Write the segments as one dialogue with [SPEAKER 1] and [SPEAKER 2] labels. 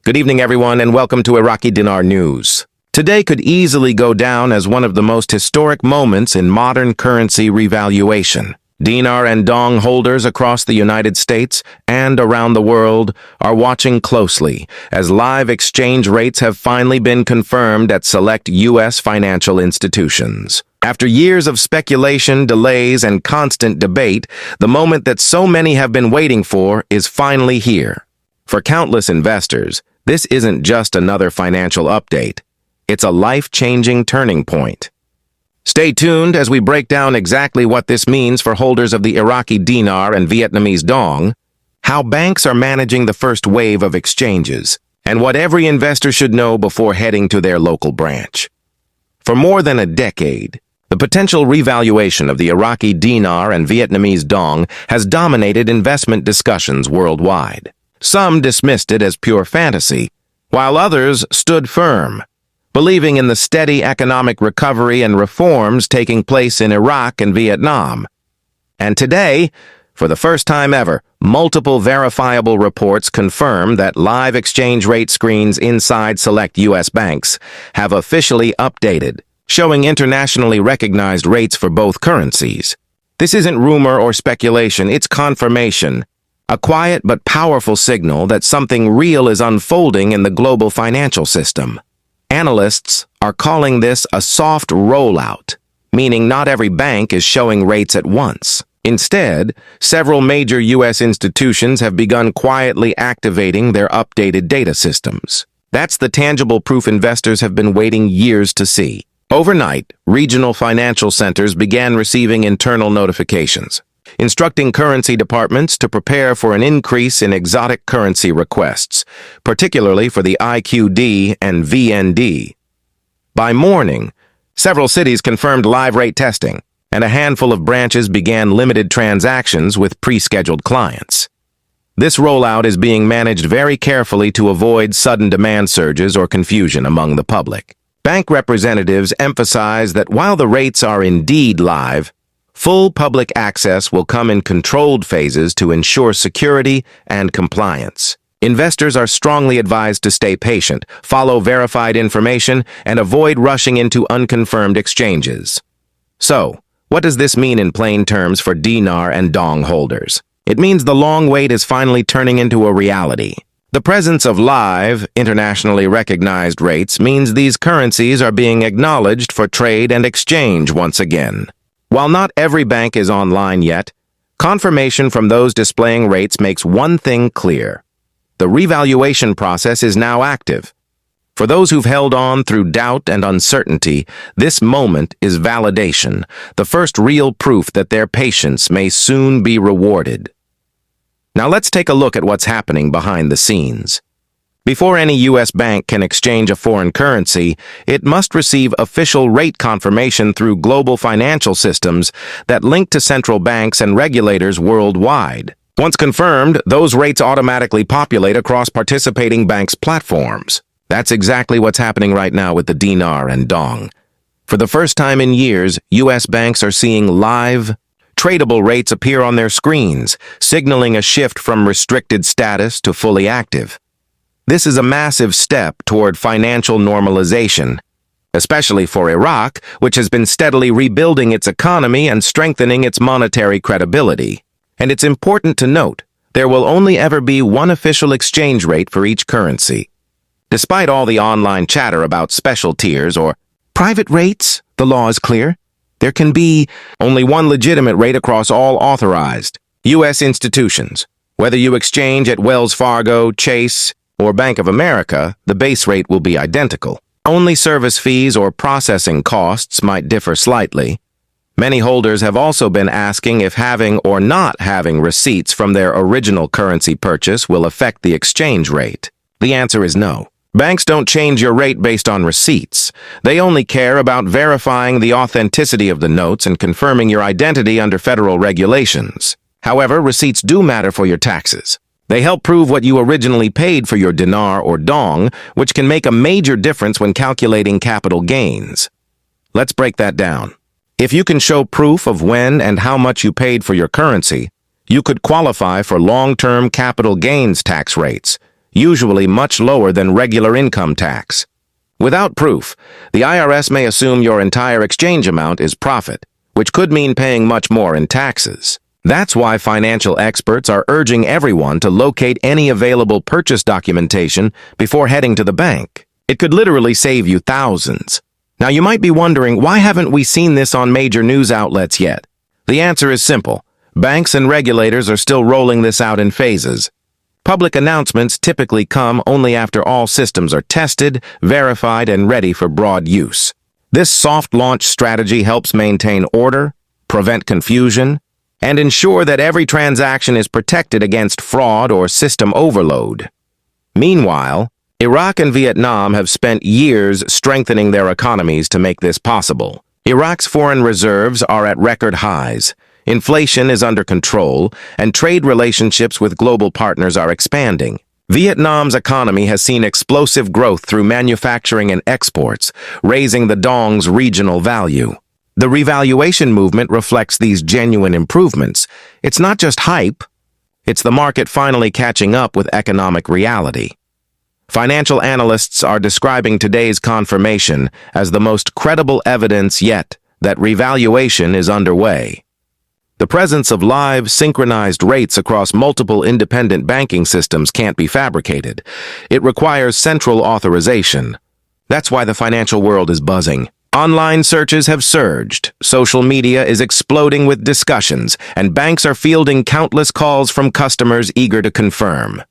[SPEAKER 1] Good evening, everyone, and welcome to Iraqi Dinar News. Today could easily go down as one of the most historic moments in modern currency revaluation. Dinar and Dong holders across the United States and around the world are watching closely as live exchange rates have finally been confirmed at select U.S. financial institutions. After years of speculation, delays, and constant debate, the moment that so many have been waiting for is finally here. For countless investors, this isn't just another financial update. It's a life-changing turning point. Stay tuned as we break down exactly what this means for holders of the Iraqi Dinar and Vietnamese Dong, how banks are managing the first wave of exchanges, and what every investor should know before heading to their local branch. For more than a decade, the potential revaluation of the Iraqi Dinar and Vietnamese Dong has dominated investment discussions worldwide. Some dismissed it as pure fantasy, while others stood firm, believing in the steady economic recovery and reforms taking place in Iraq and Vietnam. And today, for the first time ever, multiple verifiable reports confirm that live exchange rate screens inside select U.S. banks have officially updated, showing internationally recognized rates for both currencies. This isn't rumor or speculation, it's confirmation. A quiet but powerful signal that something real is unfolding in the global financial system. Analysts are calling this a soft rollout, meaning not every bank is showing rates at once. Instead, several major U.S. institutions have begun quietly activating their updated data systems. That's the tangible proof investors have been waiting years to see. Overnight, regional financial centers began receiving internal notifications, instructing currency departments to prepare for an increase in exotic currency requests, particularly for the IQD and VND. By morning, several cities confirmed live rate testing, and a handful of branches began limited transactions with pre-scheduled clients. This rollout is being managed very carefully to avoid sudden demand surges or confusion among the public. Bank representatives emphasize that while the rates are indeed live, full public access will come in controlled phases to ensure security and compliance. Investors are strongly advised to stay patient, follow verified information, and avoid rushing into unconfirmed exchanges. So, what does this mean in plain terms for Dinar and Dong holders? It means the long wait is finally turning into a reality. The presence of live, internationally recognized rates means these currencies are being acknowledged for trade and exchange once again. While not every bank is online yet, confirmation from those displaying rates makes one thing clear. The revaluation process is now active. For those who've held on through doubt and uncertainty, this moment is validation, the first real proof that their patience may soon be rewarded. Now let's take a look at what's happening behind the scenes. Before any U.S. bank can exchange a foreign currency, it must receive official rate confirmation through global financial systems that link to central banks and regulators worldwide. Once confirmed, those rates automatically populate across participating banks' platforms. That's exactly what's happening right now with the Dinar and Dong. For the first time in years, U.S. banks are seeing live, tradable rates appear on their screens, signaling a shift from restricted status to fully active. This is a massive step toward financial normalization, especially for Iraq, which has been steadily rebuilding its economy and strengthening its monetary credibility. And it's important to note, there will only ever be one official exchange rate for each currency. Despite all the online chatter about special tiers or private rates, the law is clear. There can be only one legitimate rate across all authorized U.S. institutions. Whether you exchange at Wells Fargo, Chase, or Bank of America, the base rate will be identical. Only service fees or processing costs might differ slightly. Many holders have also been asking if having or not having receipts from their original currency purchase will affect the exchange rate. The answer is no. Banks don't change your rate based on receipts. They only care about verifying the authenticity of the notes and confirming your identity under federal regulations. However, receipts do matter for your taxes. They help prove what you originally paid for your dinar or dong, which can make a major difference when calculating capital gains. Let's break that down. If you can show proof of when and how much you paid for your currency, you could qualify for long-term capital gains tax rates, usually much lower than regular income tax. Without proof, the IRS may assume your entire exchange amount is profit, which could mean paying much more in taxes. That's why financial experts are urging everyone to locate any available purchase documentation before heading to the bank. It could literally save you thousands. Now you might be wondering, why haven't we seen this on major news outlets yet? The answer is simple. Banks and regulators are still rolling this out in phases. Public announcements typically come only after all systems are tested, verified, and ready for broad use. This soft launch strategy helps maintain order, prevent confusion, and ensure that every transaction is protected against fraud or system overload. Meanwhile, Iraq and Vietnam have spent years strengthening their economies to make this possible. Iraq's foreign reserves are at record highs, inflation is under control, and trade relationships with global partners are expanding. Vietnam's economy has seen explosive growth through manufacturing and exports, raising the dong's regional value. The revaluation movement reflects these genuine improvements. It's not just hype, it's the market finally catching up with economic reality. Financial analysts are describing today's confirmation as the most credible evidence yet that revaluation is underway. The presence of live, synchronized rates across multiple independent banking systems can't be fabricated. It requires central authorization. That's why the financial world is buzzing. Online searches have surged, social media is exploding with discussions, and banks are fielding countless calls from customers eager to confirm.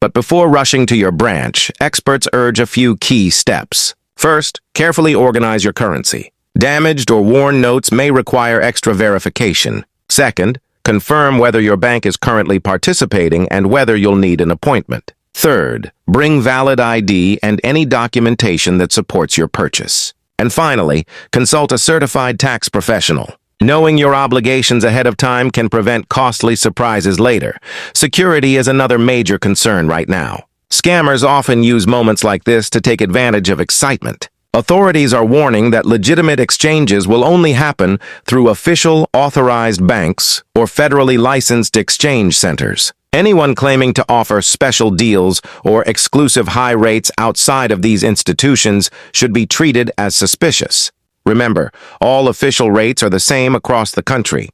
[SPEAKER 1] But before rushing to your branch, experts urge a few key steps. First, carefully organize your currency. Damaged or worn notes may require extra verification. Second, confirm whether your bank is currently participating and whether you'll need an appointment. Third, bring valid ID and any documentation that supports your purchase. And finally, consult a certified tax professional. Knowing your obligations ahead of time can prevent costly surprises later. Security is another major concern right now. Scammers often use moments like this to take advantage of excitement. Authorities are warning that legitimate exchanges will only happen through official, authorized banks or federally licensed exchange centers. Anyone claiming to offer special deals or exclusive high rates outside of these institutions should be treated as suspicious. Remember, all official rates are the same across the country.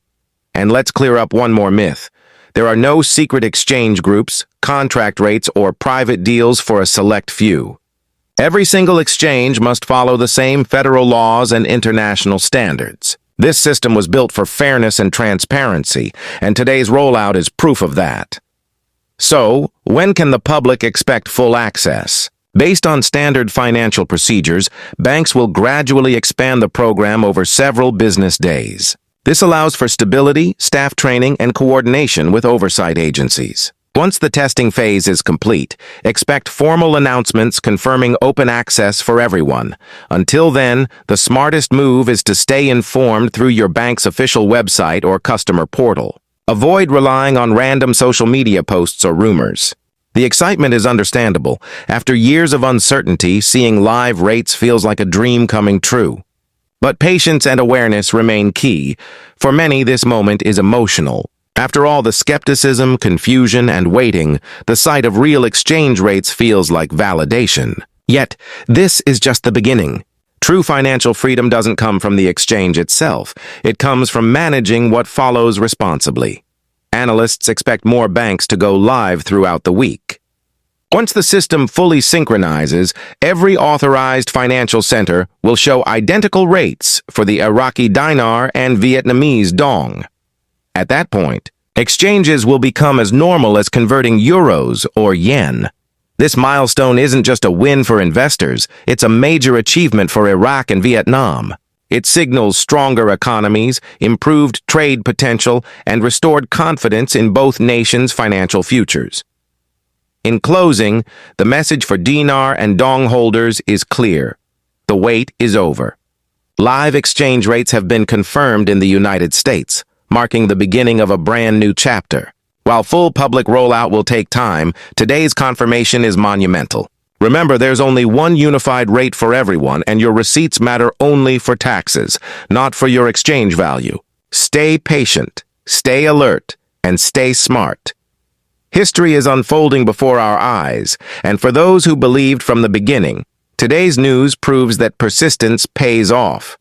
[SPEAKER 1] And let's clear up one more myth. There are no secret exchange groups, contract rates, or private deals for a select few. Every single exchange must follow the same federal laws and international standards. This system was built for fairness and transparency, and today's rollout is proof of that. So, when can the public expect full access? Based on standard financial procedures, banks will gradually expand the program over several business days. This allows for stability, staff training, and coordination with oversight agencies. Once the testing phase is complete, expect formal announcements confirming open access for everyone. Until then, the smartest move is to stay informed through your bank's official website or customer portal. Avoid relying on random social media posts or rumors. The excitement is understandable. After years of uncertainty, seeing live rates feels like a dream coming true. But patience and awareness remain key. For many, this moment is emotional. After all the skepticism, confusion, and waiting, the sight of real exchange rates feels like validation. Yet, this is just the beginning. True financial freedom doesn't come from the exchange itself. It comes from managing what follows responsibly. Analysts expect more banks to go live throughout the week. Once the system fully synchronizes, every authorized financial center will show identical rates for the Iraqi Dinar and Vietnamese Dong. At that point, exchanges will become as normal as converting euros or yen. This milestone isn't just a win for investors, it's a major achievement for Iraq and Vietnam. It signals stronger economies, improved trade potential, and restored confidence in both nations' financial futures. In closing, the message for Dinar and Dong holders is clear. The wait is over. Live exchange rates have been confirmed in the United States, marking the beginning of a brand new chapter. While full public rollout will take time, today's confirmation is monumental. Remember, there's only one unified rate for everyone, and your receipts matter only for taxes, not for your exchange value. Stay patient, stay alert, and stay smart. History is unfolding before our eyes, and for those who believed from the beginning, today's news proves that persistence pays off.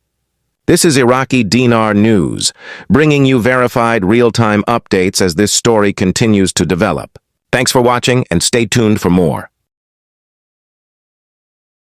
[SPEAKER 1] This is Iraqi Dinar News, bringing you verified real-time updates as this story continues to develop. Thanks for watching and stay tuned for more.